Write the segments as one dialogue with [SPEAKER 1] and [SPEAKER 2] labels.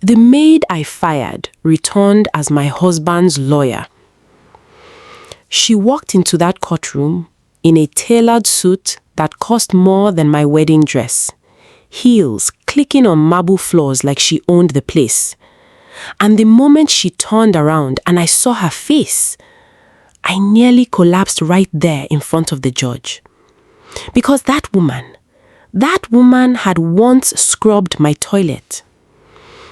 [SPEAKER 1] The maid I fired returned as my husband's lawyer. She walked into that courtroom in a tailored suit that cost more than my wedding dress, heels clicking on marble floors like she owned the place. And the moment she turned around and I saw her face, I nearly collapsed right there in front of the judge. Because that woman had once scrubbed my toilet.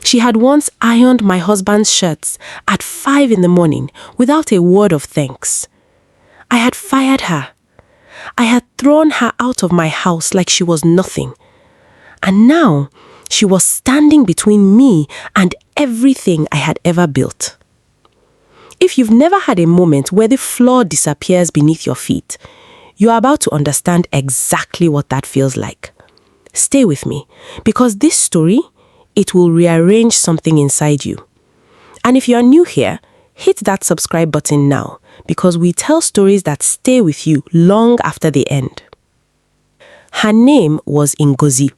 [SPEAKER 1] She had once ironed my husband's shirts at 5 in the morning without a word of thanks. I had fired her. I had thrown her out of my house like she was nothing. And now she was standing between me and everything I had ever built. If you've never had a moment where the floor disappears beneath your feet, you are about to understand exactly what that feels like. Stay with me, because this story, it will rearrange something inside you. And if you are new here, hit that subscribe button now, because we tell stories that stay with you long after they end. Her name was Ngozi.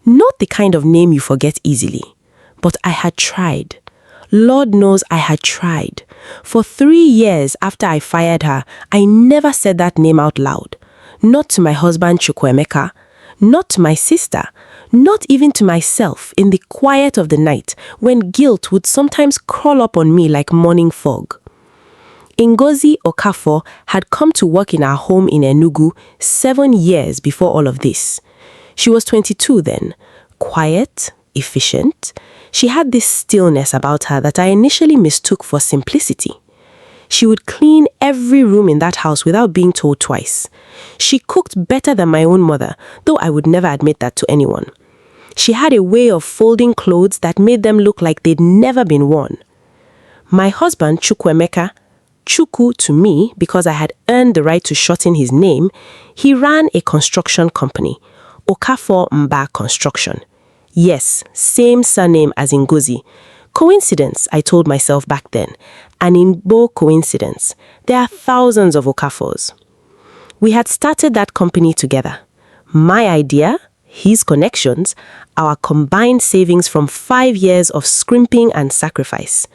[SPEAKER 1] Not the kind of name you forget easily, but I had tried. Lord knows I had tried. For 3 years after I fired her, I never said that name out loud. Not to my husband Chukwuemeka, not to my sister, not even to myself in the quiet of the night when guilt would sometimes crawl up on me like morning fog. Ngozi Okafor had come to work in our home in Enugu 7 years before all of this. She was 22 then, quiet, efficient. She had this stillness about her that I initially mistook for simplicity. She would clean every room in that house without being told twice. She cooked better than my own mother, though I would never admit that to anyone. She had a way of folding clothes that made them look like they'd never been worn. My husband, Chukwuemeka, Chukwu to me because I had earned the right to shorten his name, he ran a construction company, Okafor Mba Construction. Yes, same surname as Ngozi. Coincidence, I told myself back then. An Igbo coincidence. There are thousands of Okafors. We had started that company together. My idea, his connections, our combined savings from 5 years of scrimping and sacrifice.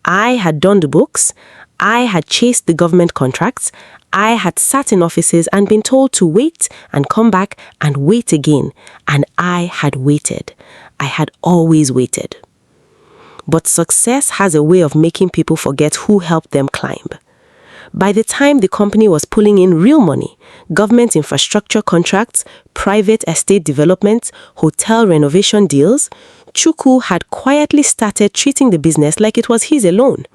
[SPEAKER 1] I had done the books. I had chased the government contracts. I had sat in offices and been told to wait and come back and wait again. And I had waited. I had always waited. But success has a way of making people forget who helped them climb. By the time the company was pulling in real money, government infrastructure contracts, private estate development, hotel renovation deals, Chukwu had quietly started treating the business like it was his alone.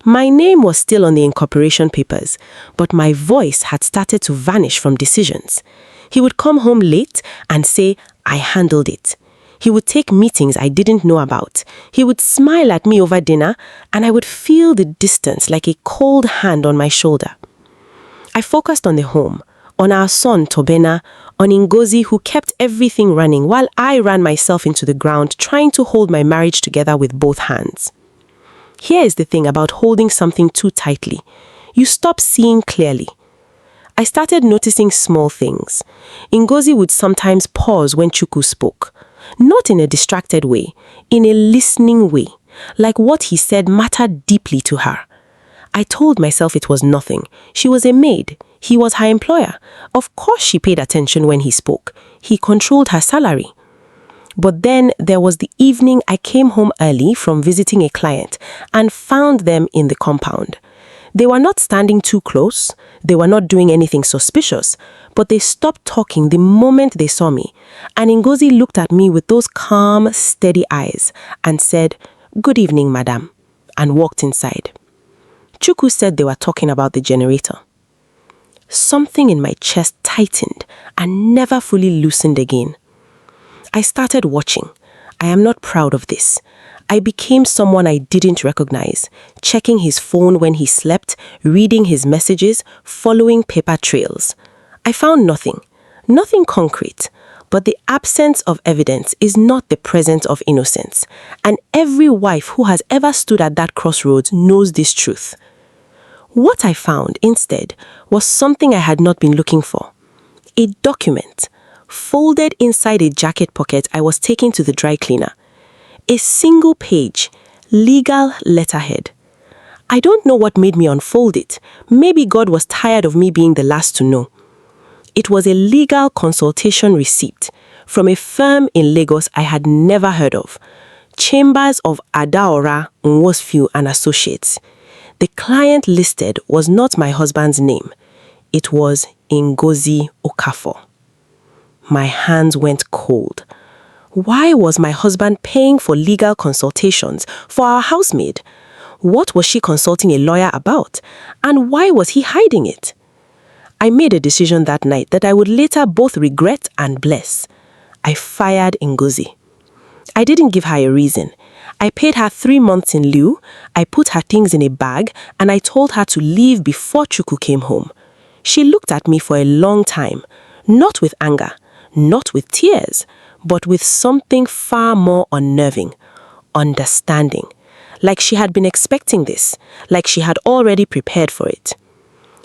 [SPEAKER 1] My name was still on the incorporation papers, but my voice had started to vanish from decisions. He would come home late and say, "I handled it." He would take meetings I didn't know about. He would smile at me over dinner, and I would feel the distance like a cold hand on my shoulder. I focused on the home, on our son Tobena, on Ngozi who kept everything running while I ran myself into the ground trying to hold my marriage together with both hands. Here is the thing about holding something too tightly. You stop seeing clearly. I started noticing small things. Ngozi would sometimes pause when Chukwu spoke. Not in a distracted way, in a listening way, like what he said mattered deeply to her. I told myself it was nothing. She was a maid. He was her employer. Of course she paid attention when he spoke. He controlled her salary. But then there was the evening I came home early from visiting a client and found them in the compound. They were not standing too close. They were not doing anything suspicious, but they stopped talking the moment they saw me. And Ngozi looked at me with those calm, steady eyes and said, "Good evening, madam," and walked inside. Chukwu said they were talking about the generator. Something in my chest tightened and never fully loosened again. I started watching. I am not proud of this. I became someone I didn't recognize, checking his phone when he slept, reading his messages, following paper trails. I found nothing concrete, but the absence of evidence is not the presence of innocence. And every wife who has ever stood at that crossroads knows this truth. What I found instead was something I had not been looking for. A document, folded inside a jacket pocket I was taking to the dry cleaner.
[SPEAKER 2] A single page, legal letterhead. I don't know what made me unfold it. Maybe God was tired of me being the last to know. It was a legal consultation receipt from a firm in Lagos I had never heard of. Chambers of Adaora Nwosfiu and Associates. The client listed was not my husband's name. It was Ngozi Okafor. My hands went cold. Why was my husband paying for legal consultations for our housemaid? What was she consulting a lawyer about? And why was he hiding it? I made a decision that night that I would later both regret and bless. I fired Ngozi. I didn't give her a reason. I paid her 3 months in lieu, I put her things in a bag, and I told her to leave before Chuku came home. She looked at me for a long time, not with anger, not with tears, but with something far more unnerving, understanding. Like she had been expecting this, like she had already prepared for it.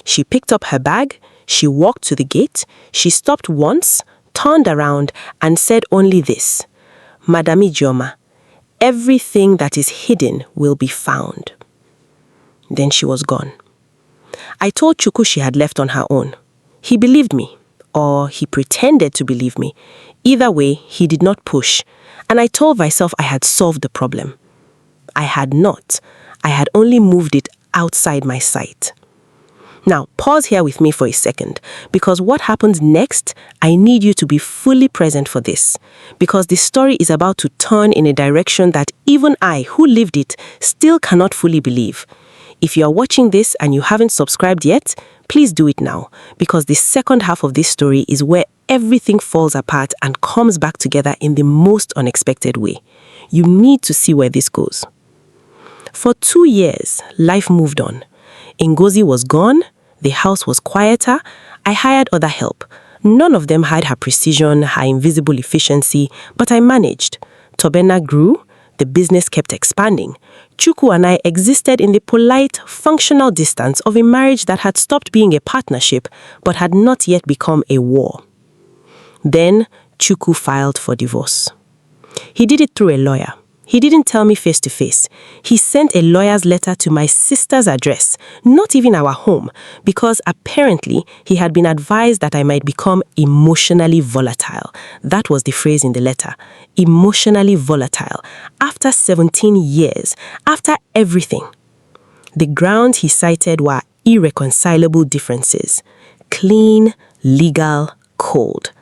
[SPEAKER 2] She picked up her bag, she walked to the gate, she stopped once, turned around, and said only this, "Madam Ijeoma, everything that is hidden will be found." Then she was gone. I told Chuku she had left on her own. He believed me, or he pretended to believe me. Either way, he did not push, and I told myself I had solved the problem. I had not. I had only moved it outside my sight. Now, pause here with me for a second, because what happens next, I need you to be fully present for this, because the story is about to turn in a direction that even I, who lived it, still cannot fully believe. If you are watching this and you haven't subscribed yet, please do it now, because the second half of this story is where everything falls apart and comes back together in the most unexpected way. You need to see where this goes. For 2 years, life moved on. Ngozi was gone, the house was quieter, I hired other help. None of them had her precision, her invisible efficiency, but I managed. Tobena grew, the business kept expanding. Chuku and I existed in the polite, functional distance of a marriage that had stopped being a partnership, but had not yet become a war. Then, Chuku filed for divorce. He did it through a lawyer. He didn't tell me face to face. He sent a lawyer's letter to my sister's address, not even our home, because apparently he had been advised that I might become emotionally volatile. That was the phrase in the letter. Emotionally volatile. After 17 years, after everything. The grounds he cited were irreconcilable differences. Clean, legal, cold.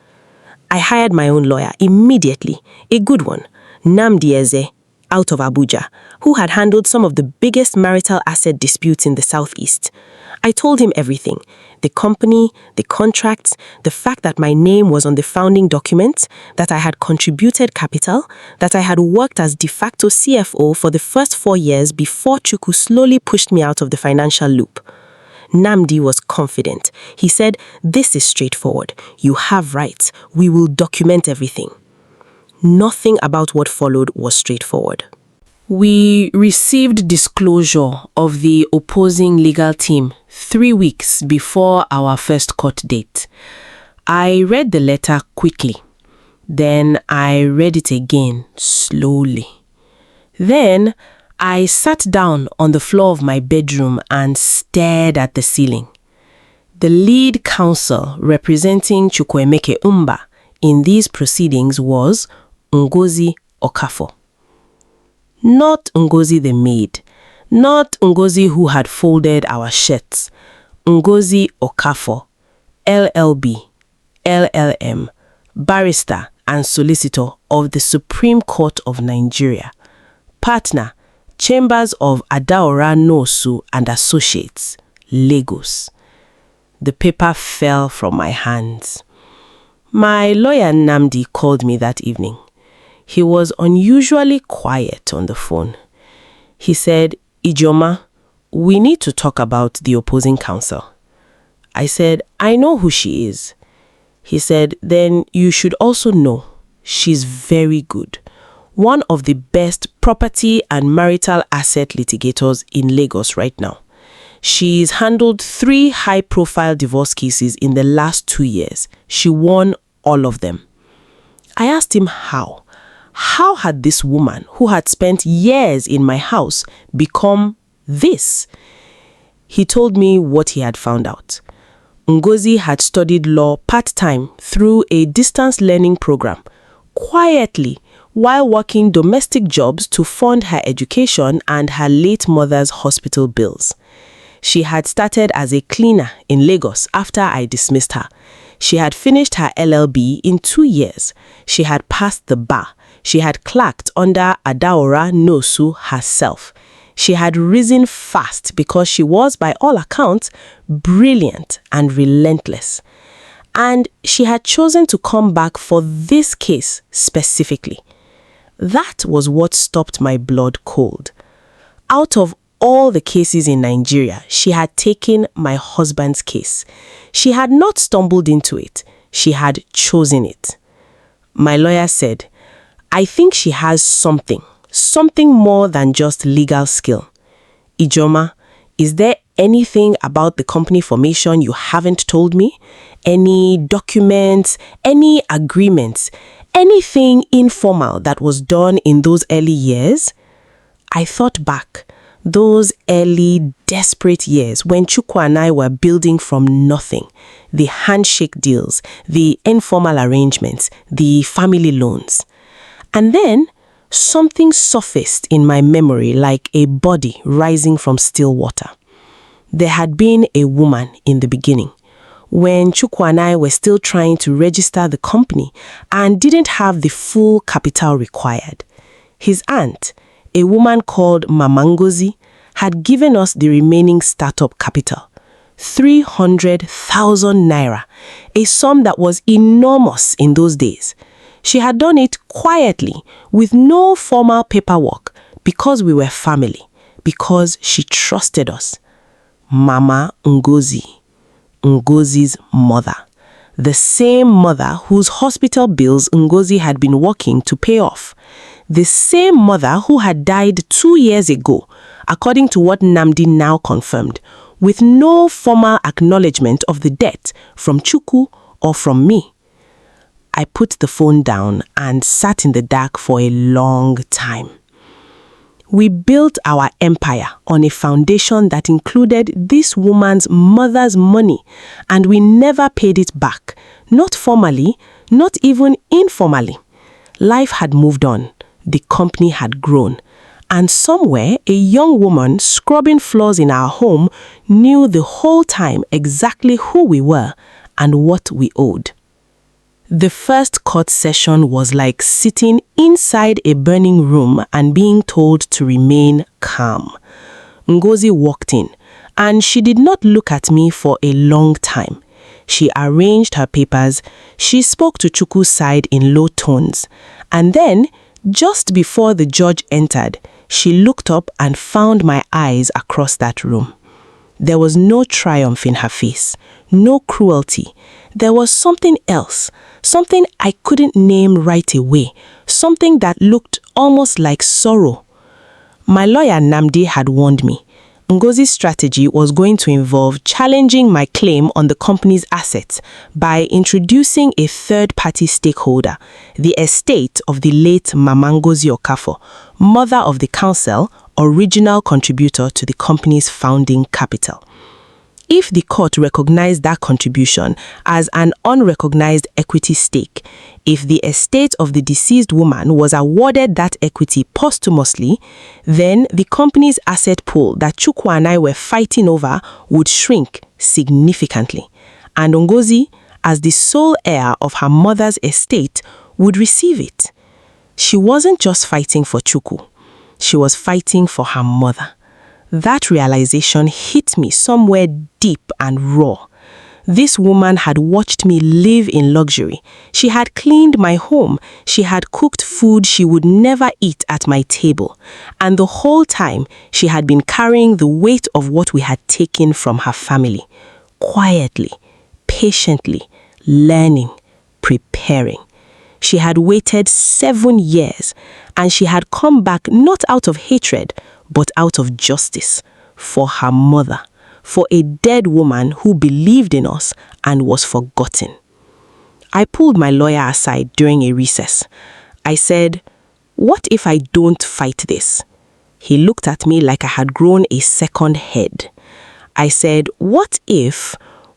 [SPEAKER 2] I hired my own lawyer immediately, a good one. Namdi Eze, out of Abuja, who had handled some of the biggest marital asset disputes in the Southeast. I told him everything, the company, the contracts, the fact that my name was on the founding documents, that I had contributed capital, that I had worked as de facto CFO for the first 4 years before Chuku slowly pushed me out of the financial loop. Namdi was confident. He said, "This is straightforward. You have rights. We will document everything." Nothing about what followed was straightforward. We received disclosure of the opposing legal team 3 weeks before our first court date. I read the letter quickly. Then I read it again slowly. Then I sat down on the floor of my bedroom and stared at the ceiling. The lead counsel representing Chukwuemeka Umba in these proceedings was Ngozi Okafor. Not Ngozi the maid, not Ngozi who had folded our shirts. Ngozi Okafor, LLB, LLM, barrister and solicitor of the Supreme Court of Nigeria. Partner, Chambers of Adaora Nwosfiu and Associates, Lagos. The paper fell from my hands. My lawyer Namdi called me that evening. He was unusually quiet on the phone. He said, "Ijeoma, we need to talk about the opposing counsel." I said, "I know who she is." He said, "Then you should also know she's very good. One of the best property and marital asset litigators in Lagos right now. She's handled 3 high-profile divorce cases in the last 2 years. She won all of them." I asked him how. How had this woman, who had spent years in my house, become this? He told me what he had found out. Ngozi had studied law part-time through a distance learning program, quietly, while working domestic jobs to fund her education and her late mother's hospital bills. She had started as a cleaner in Lagos after I dismissed her. She had finished her LLB in 2 years. She had passed the bar. She had clerked under Adaora Nosu herself. She had risen fast because she was, by all accounts, brilliant and relentless. And she had chosen to come back for this case specifically. That was what stopped my blood cold. Out of all the cases in Nigeria, she had taken my husband's case. She had not stumbled into it. She had chosen it. My lawyer said, "I think she has something more than just legal skill. Ijoma, is there anything about the company formation you haven't told me? Any documents, any agreements, anything informal that was done in those early years?" I thought back, those early, desperate years when Chukwu and I were building from nothing. The handshake deals, the informal arrangements, the family loans. And then something surfaced in my memory like a body rising from still water. There had been a woman in the beginning, when Chukwu and I were still trying to register the company and didn't have the full capital required. His aunt, a woman called Mama Ngozi, had given us the remaining startup capital, 300,000 naira, a sum that was enormous in those days. She had done it quietly, with no formal paperwork, because we were family, because she trusted us. Mama Ngozi, Ngozi's mother. The same mother whose hospital bills Ngozi had been working to pay off. The same mother who had died 2 years ago, according to what Namdi now confirmed, with no formal acknowledgement of the debt from Chukwu or from me. I put the phone down and sat in the dark for a long time. We built our empire on a foundation that included this woman's mother's money, and we never paid it back, not formally, not even informally. Life had moved on. The company had grown. And somewhere, a young woman scrubbing floors in our home knew the whole time exactly who we were and what we owed. The first court session was like sitting inside a burning room and being told to remain calm. Ngozi walked in, and she did not look at me for a long time. She arranged her papers, she spoke to Chukwu's side in low tones, and then, just before the judge entered, she looked up and found my eyes across that room. There was no triumph in her face, no cruelty. There was something else, something I couldn't name right away, something that looked almost like sorrow. My lawyer Namdi had warned me. Ngozi's strategy was going to involve challenging my claim on the company's assets by introducing a third-party stakeholder, the estate of the late Mama Ngozi Okafor, mother of the council, original contributor to the company's founding capital. If the court recognized that contribution as an unrecognized equity stake, if the estate of the deceased woman was awarded that equity posthumously, then the company's asset pool that Chukwu and I were fighting over would shrink significantly. And Ngozi, as the sole heir of her mother's estate, would receive it. She wasn't just fighting for Chukwu. She was fighting for her mother. That realization hit me somewhere deep and raw. This woman had watched me live in luxury. She had cleaned my home. She had cooked food she would never eat at my table. And the whole time, she had been carrying the weight of what we had taken from her family. Quietly, patiently, learning, preparing. She had waited 7 years, and she had come back not out of hatred, but out of justice, for her mother, for a dead woman who believed in us and was forgotten. I pulled my lawyer aside during a recess. I said, What if I don't fight this? He looked at me like I had grown a second head. I said, what if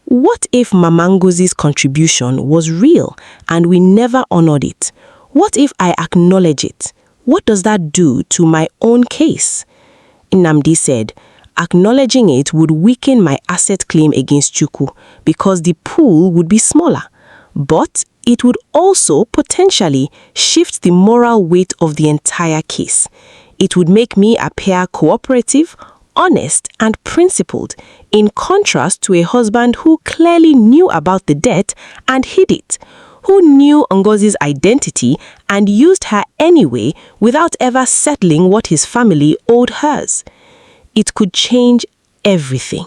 [SPEAKER 2] Mama Ngozi's contribution was real and we never honored it? What if I acknowledge it? What does that do to my own case? Nnamdi said, acknowledging it would weaken my asset claim against Chukwu because the pool would be smaller. But it would also potentially shift the moral weight of the entire case. It would make me appear cooperative, honest, and principled, in contrast to a husband who clearly knew about the debt and hid it, who knew Ngozi's identity and used her anyway without ever settling what his family owed hers. It could change everything.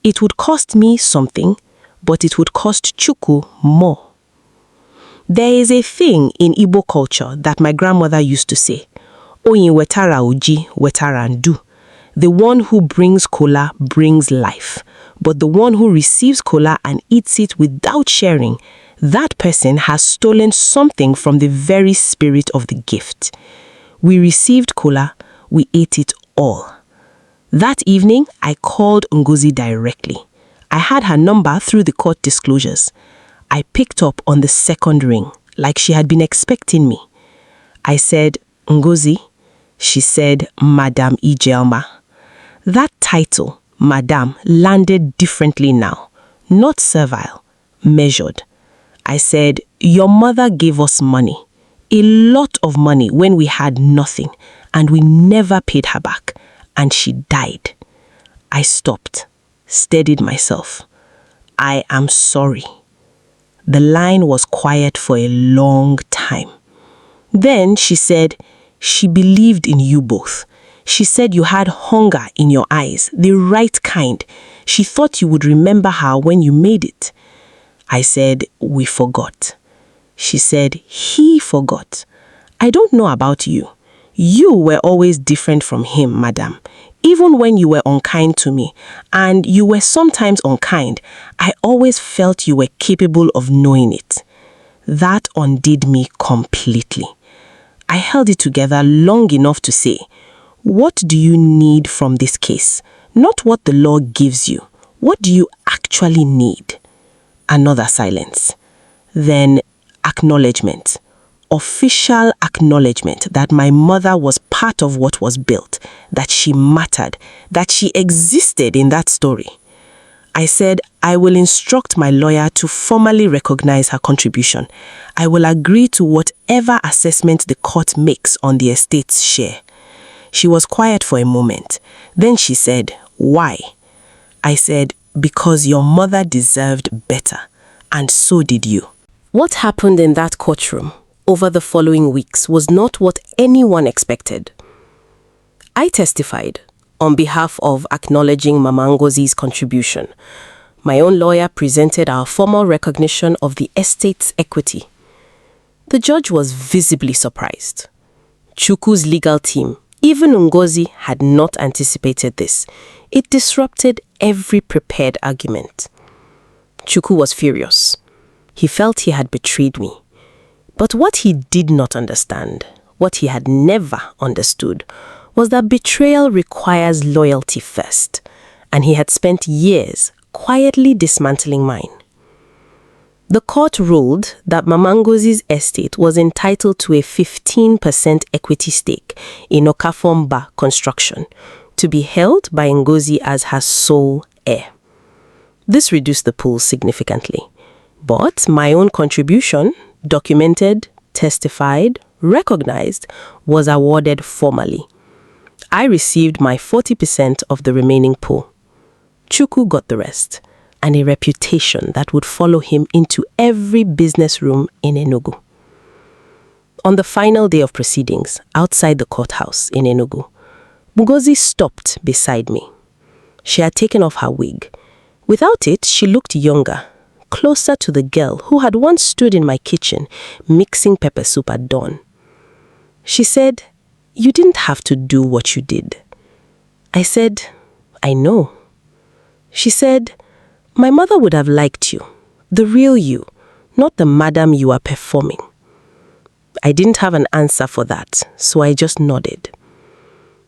[SPEAKER 2] It would cost me something, but it would cost Chukwu more. There is a thing in Igbo culture that my grandmother used to say, Oyin wetara uji, wetara ndu. The one who brings kola brings life, but the one who receives kola and eats it without sharing, that person has stolen something from the very spirit of the gift. We received kola, we ate it all. That evening, I called Ngozi directly. I had her number through the court disclosures. I picked up on the second ring, like she had been expecting me. I said, Ngozi. She said, Madam Ijelma. That title, Madam, landed differently now. Not servile, measured. I said, your mother gave us money. A lot of money when we had nothing, and we never paid her back. And she died. I stopped, steadied myself. I am sorry. The line was quiet for a long time. Then she said, she believed in you both. She said you had hunger in your eyes, the right kind. She thought you would remember her when you made it. I said, we forgot. She said, he forgot. I don't know about you. You were always different from him, madam. Even when you were unkind to me, and you were sometimes unkind, I always felt you were capable of knowing it. That undid me completely. I held it together long enough to say, what do you need from this case? Not what the law gives you. What do you actually need? Another silence. Then acknowledgement. Official acknowledgement that my mother was part of what was built, that she mattered, that she existed in that story. I said, I will instruct my lawyer to formally recognize her contribution. I will agree to whatever assessment the court makes on the estate's share. She was quiet for a moment. Then she said, why? I said, because your mother deserved better, and so did you. What happened in that courtroom over the following weeks was not what anyone expected. I testified on behalf of acknowledging Mama Ngozi's contribution. My own lawyer presented our formal recognition of the estate's equity. The judge was visibly surprised. Chukwu's legal team, even Ngozi, had not anticipated this. It disrupted every prepared argument. Chukwu was furious. He felt he had betrayed me. But what he did not understand, what he had never understood, was that betrayal requires loyalty first, and he had spent years quietly dismantling mine. The court ruled that Mama Ngozi's estate was entitled to a 15% equity stake in Okafomba construction, to be held by Ngozi as her sole heir. This reduced the pool significantly, but my own contribution, documented, testified, recognized, was awarded formally. I received my 40% of the remaining pool. Chukwu got the rest, and a reputation that would follow him into every business room in Enugu. On the final day of proceedings, outside the courthouse in Enugu, Ngozi stopped beside me. She had taken off her wig. Without it, she looked younger, closer to the girl who had once stood in my kitchen mixing pepper soup at dawn. She said, "You didn't have to do what you did." I said, "I know." She said, "My mother would have liked you, the real you, not the madam you are performing." I didn't have an answer for that, so I just nodded.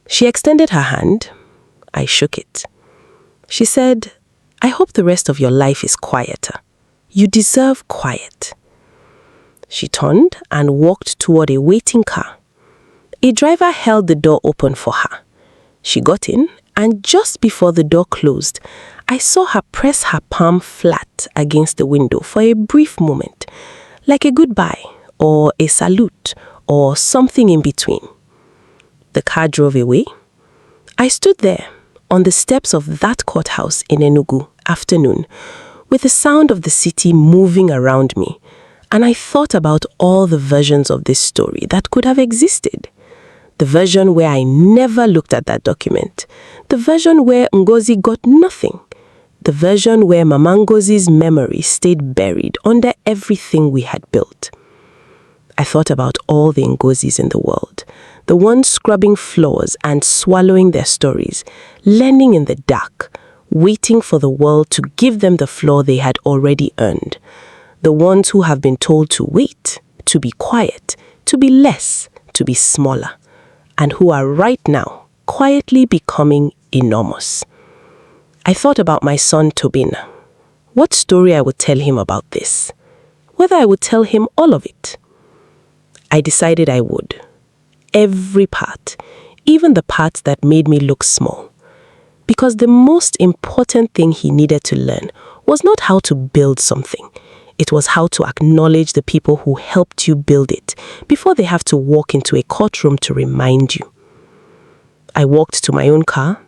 [SPEAKER 2] She extended her hand. I shook it. She said, "I hope the rest of your life is quieter. You deserve quiet." She turned and walked toward a waiting car. A driver held the door open for her. She got in, and just before the door closed, I saw her press her palm flat against the window for a brief moment, like a goodbye or a salute or something in between. The car drove away. I stood there on the steps of that courthouse in Enugu afternoon with the sound of the city moving around me, and I thought about all the versions of this story that could have existed. The version where I never looked at that document. The version where Ngozi got nothing. The version where Mama Ngozi's memory stayed buried under everything we had built. I thought about all the Ngozis in the world. The ones scrubbing floors and swallowing their stories, learning in the dark, waiting for the world to give them the floor they had already earned. The ones who have been told to wait, to be quiet, to be less, to be smaller, and who are right now quietly becoming enormous. I thought about my son Tobina. What story I would tell him about this? Whether I would tell him all of it. I decided I would. Every part, even the parts that made me look small. Because the most important thing he needed to learn was not how to build something. It was how to acknowledge the people who helped you build it before they have to walk into a courtroom to remind you. I walked to my own car.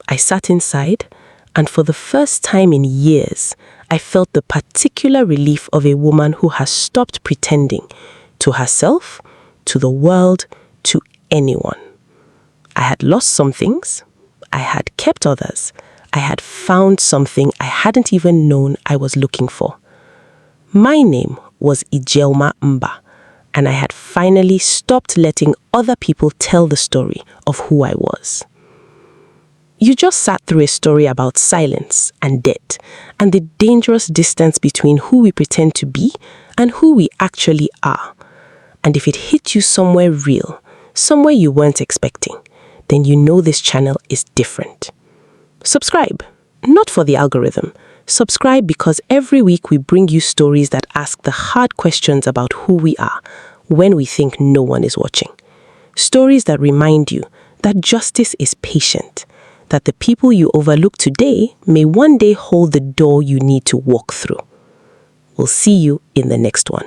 [SPEAKER 2] I sat inside, and for the first time in years, I felt the particular relief of a woman who has stopped pretending to herself, to the world, to anyone. I had lost some things. I had kept others. I had found something I hadn't even known I was looking for. My name was Ijeoma Mba, and I had finally stopped letting other people tell the story of who I was. You just sat through a story about silence and death and the dangerous distance between who we pretend to be and who we actually are. And if it hit you somewhere real, somewhere you weren't expecting, then you know this channel is different. Subscribe, not for the algorithm. Subscribe because every week we bring you stories that ask the hard questions about who we are when we think no one is watching. Stories that remind you that justice is patient, that the people you overlook today may one day hold the door you need to walk through. We'll see you in the next one.